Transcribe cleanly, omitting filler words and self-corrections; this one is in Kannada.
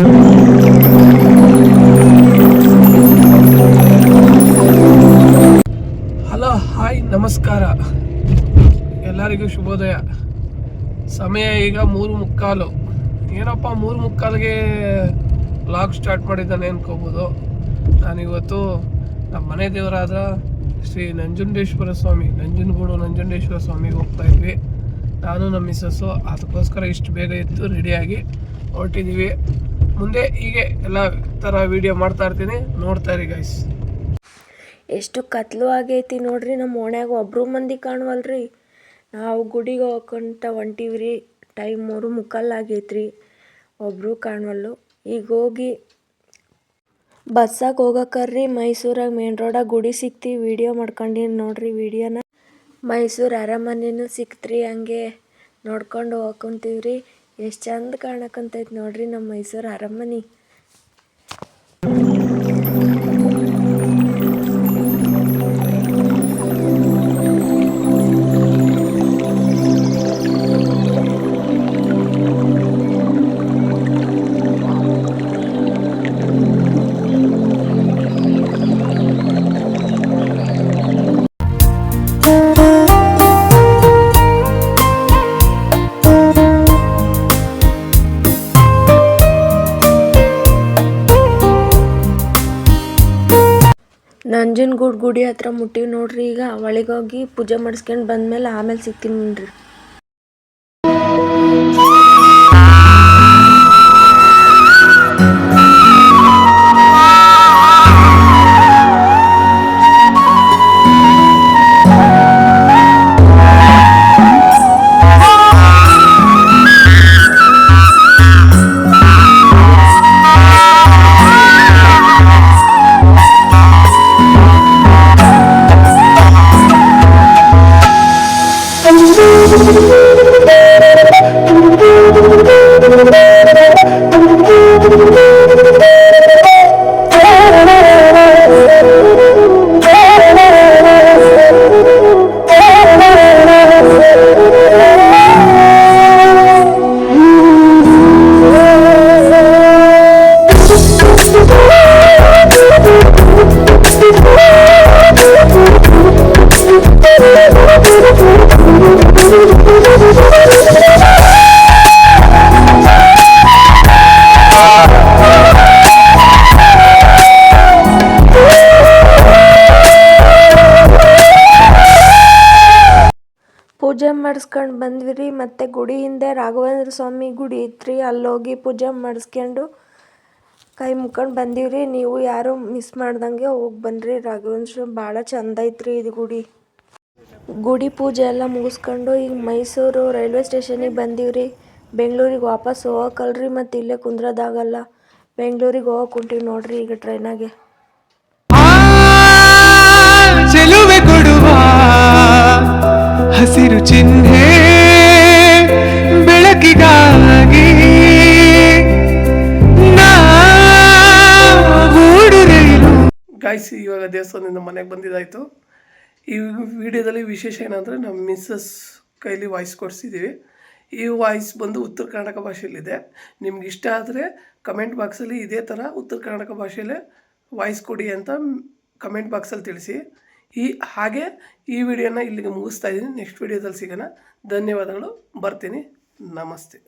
ಹಲೋ, ಹಾಯ್, ನಮಸ್ಕಾರ ಎಲ್ಲರಿಗೂ ಶುಭೋದಯ. ಸಮಯ ಈಗ 3:15. ಏನಪ್ಪ 3:15ಗೆ ವ್ಲಾಗ್ ಸ್ಟಾರ್ಟ್ ಮಾಡಿದ್ದಾನೆ ಅನ್ಕೋಬೋದು. ನಾನಿವತ್ತು ನಮ್ಮ ಮನೆ ದೇವರಾದ ಶ್ರೀ ನಂಜುಂಡೇಶ್ವರ ಸ್ವಾಮಿ, ನಂಜುಂಡೇಶ್ವರ ಸ್ವಾಮಿಗೆ ಹೋಗ್ತಾ ಇದ್ವಿ. ನಾನು ನಮ್ಮ ಮಿಸ್ಸಸ್ಸು. ಅದಕ್ಕೋಸ್ಕರ ಇಷ್ಟು ಬೇಗ ಎದ್ದು ರೆಡಿಯಾಗಿ ಹೊರಟಿದ್ದೀವಿ. ಮುಂದೆ ಹೀಗೆ ಎಲ್ಲ ಥರ ವೀಡಿಯೋ ಮಾಡ್ತಾ ಇರ್ತೀನಿ, ನೋಡ್ತಾ ಇರಿ ಗೈಸ್. ಎಷ್ಟು ಕತ್ಲು ಆಗೈತಿ ನೋಡ್ರಿ. ನಮ್ಮ ಓಣ್ಯಾಗ ಒಬ್ಬರು ಮಂದಿ ಕಾಣವಲ್ರಿ. ನಾವು ಗುಡಿಗೆ ಹೋಗ್ಕೊಂತ ಹೊಂಟೀವ್ರಿ. ಟೈಮ್ 3:15 ಆಗೈತ್ರಿ. ಒಬ್ಬರು ಕಾಣವಲ್ಲು. ಈಗ ಹೋಗಿ ಬಸ್ಸಾಗ ಹೋಗಕ್ಕರ್ರಿ. ಮೈಸೂರಾಗ ಮೇನ್ ರೋಡಾಗ ಗುಡಿ ಸಿಕ್ತಿ. ವಿಡಿಯೋ ಮಾಡ್ಕೊಂಡಿನಿ ನೋಡ್ರಿ ವಿಡಿಯೋನ. ಮೈಸೂರು ಅರಮನೆನೂ ಸಿಕ್ತ್ರಿ. ಹಂಗೆ ನೋಡ್ಕೊಂಡು ಹೋಗ್ಕೊಂತೀವ್ರಿ. ಎಷ್ಟು ಚಂದ ಕಾಣಕಂತೈತಿ ನೋಡ್ರಿ ನಮ್ಮ ಮೈಸೂರು ಅರಮನೆ. ನಂಜನಗೂಡು ಗುಡಿ ಹತ್ರ ಮುಟ್ಟಿವಿ ನೋಡ್ರಿ. ಈಗ ಒಳಗೋಗಿ ಪೂಜೆ ಮಾಡಿಸ್ಕೊಂಡು ಬಂದ್ಮೇಲೆ ಆಮೇಲೆ ಸಿಗ್ತೀನಿ ನೋಡ್ರಿ. ಪೂಜೆ ಮಾಡಿಸ್ಕೊಂಡು ಬಂದ್ವಿ. ಮತ್ತು ಗುಡಿ ಹಿಂದೆ ರಾಘವೇಂದ್ರ ಸ್ವಾಮಿ ಗುಡಿ ಇತ್ರಿ. ಅಲ್ಲೋಗಿ ಪೂಜೆ ಮಾಡಿಸ್ಕೊಂಡು ಕೈ ಮುಕ್ಕೊಂಡು ಬಂದೀವ್ರಿ. ನೀವು ಯಾರು ಮಿಸ್ ಮಾಡ್ದಂಗೆ ಹೋಗಿ ಬನ್ನಿರಿ. ರಾಘವೇಂದ್ರ ಸ್ವಾಮಿ ಭಾಳ ಚಂದ ಐತ್ರಿ ಇದು ಗುಡಿ. ಗುಡಿ ಪೂಜೆ ಎಲ್ಲ ಮುಗಿಸ್ಕೊಂಡು ಈಗ ಮೈಸೂರು ರೈಲ್ವೆ ಸ್ಟೇಷನಿಗೆ ಬಂದೀವ್ರಿ. ಬೆಂಗಳೂರಿಗೆ ವಾಪಸ್ ಹೋಗಕ್ಕಲ್ರಿ, ಮತ್ತು ಇಲ್ಲೇ ಕುಂದ್ರೋದಾಗಲ್ಲ. ಬೆಂಗಳೂರಿಗೆ ಹೋಗಕ್ಕೆ ಹೊಂಟೀವಿ ನೋಡ್ರಿ ಈಗ ಟ್ರೈನಾಗೆ. ಹಸಿರು ಚಿಹ್ನೆ ಬೆಳಕಿಗಾಗಿ ಗಾಯ್ಸ್, ಇವಾಗ ದೇವಸ್ಥಾನದಿಂದ ಮನೆಗೆ ಬಂದಿದ್ದಾಯಿತು. ಈ ವಿಡಿಯೋದಲ್ಲಿ ವಿಶೇಷ ಏನಂದರೆ ನಮ್ಮ ಮಿಸ್ಸಸ್ ಕೈಲಿ ವಾಯ್ಸ್ ಕೊಡಿಸಿದ್ದೀವಿ. ಈ ವಾಯ್ಸ್ ಬಂದು ಉತ್ತರ ಕರ್ನಾಟಕ ಭಾಷೆಯಲ್ಲಿದೆ. ನಿಮ್ಗೆ ಇಷ್ಟ ಆದರೆ ಕಮೆಂಟ್ ಬಾಕ್ಸಲ್ಲಿ ಇದೇ ಥರ ಉತ್ತರ ಕರ್ನಾಟಕ ಭಾಷೆಯಲ್ಲೇ ವಾಯ್ಸ್ ಕೊಡಿ ಅಂತ ಕಮೆಂಟ್ ಬಾಕ್ಸಲ್ಲಿ ತಿಳಿಸಿ. ಹಾಗೆ ಈ ವಿಡಿಯೋನ ಇಲ್ಲಿಗೆ ಮುಗಿಸ್ತಾ ಇದ್ದೀನಿ. ನೆಕ್ಸ್ಟ್ ವಿಡಿಯೋದಲ್ಲಿ ಸಿಗೋಣ. ಧನ್ಯವಾದಗಳು. ಬರ್ತೀನಿ. ನಮಸ್ತೆ.